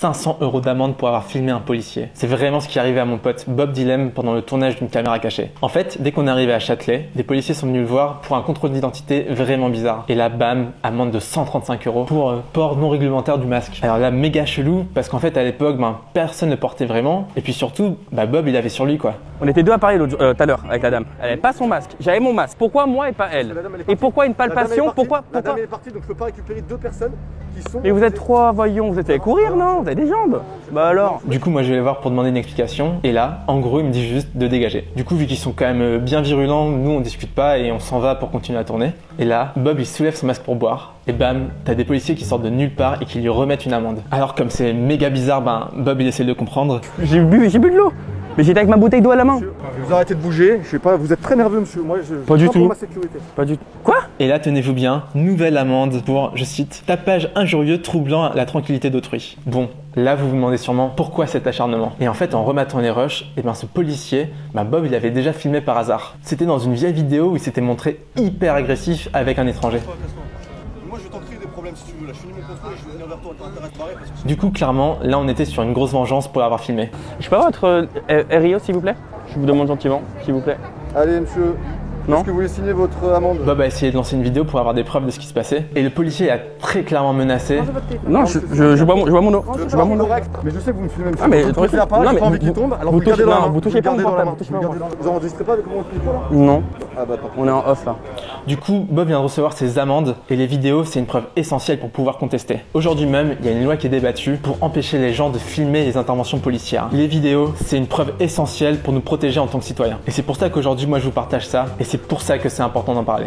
500 € d'amende pour avoir filmé un policier. C'est vraiment ce qui est arrivé à mon pote Bob Dillem pendant le tournage d'une caméra cachée. En fait, dès qu'on est arrivé à Châtelet, des policiers sont venus le voir pour un contrôle d'identité vraiment bizarre. Et là, bam, amende de 135 € pour port non réglementaire du masque. Alors là, méga chelou, parce qu'en fait, à l'époque, personne ne portait vraiment. Et puis surtout, Bob, il avait sur lui, quoi. On était deux à parler tout à l'heure avec la dame. Elle n'avait pas son masque. J'avais mon masque. Pourquoi moi et pas elle? Et pourquoi une palpation? Pourquoi La dame est partie, donc je peux pas récupérer deux personnes qui sont... Mais vous êtes trois, voyons. Vous êtes allés courir, non? Vous avez des jambes. Bah alors. Du coup, moi, je vais les voir pour demander une explication. Et là, en gros, il me dit juste de dégager. Du coup, vu qu'ils sont quand même bien virulents, nous, on discute pas et on s'en va pour continuer à tourner. Et là, Bob, il soulève son masque pour boire. Et bam, t'as des policiers qui sortent de nulle part et qui lui remettent une amende. Alors, comme c'est méga bizarre, Bob, il essaie de comprendre. J'ai bu de l'eau. Mais j'étais avec ma bouteille d'eau à la main. Monsieur, vous arrêtez de bouger, je sais pas, vous êtes très nerveux, monsieur. Moi, pas du tout. Pour ma sécurité. Pas du tout. Quoi? Et là, tenez-vous bien, nouvelle amende pour, je cite, tapage injurieux troublant la tranquillité d'autrui. Bon, là, vous vous demandez sûrement pourquoi cet acharnement. Et en fait, en rematant les rushs, ce policier, Bob, il avait déjà filmé par hasard. C'était dans une vieille vidéo où il s'était montré hyper agressif avec un étranger. Moi, je vais t'en créer des problèmes si tu veux. Là, je finis mon contrôle et je vais venir vers toi. T'as intérêt à te barrer parce que... Du coup, clairement, là, on était sur une grosse vengeance pour l'avoir filmé. Je peux avoir votre RIO, s'il vous plaît? Je vous demande gentiment, s'il vous plaît. Allez, monsieur. Est-ce que vous voulez signer votre amende? Bob a essayé de lancer une vidéo pour avoir des preuves de ce qui se passait. Et le policier a très clairement menacé. Non, je bois mon eau. Je bois mon eau. Mais je sais que vous me filmez, monsieur. Ah, mais vous touchez la page, j'ai pas envie qu'il tombe. Alors vous gardez dans la main. Vous touchez pas mon portable. Vous enregistrez pas comment on se là? Non. Ah bah, on est en off là. Du coup, Bob vient de recevoir ses amendes et les vidéos, c'est une preuve essentielle pour pouvoir contester. Aujourd'hui même, il y a une loi qui est débattue pour empêcher les gens de filmer les interventions policières. Les vidéos, c'est une preuve essentielle pour nous protéger en tant que citoyens. Et c'est pour ça qu'aujourd'hui, moi, je vous partage ça et c'est pour ça que c'est important d'en parler.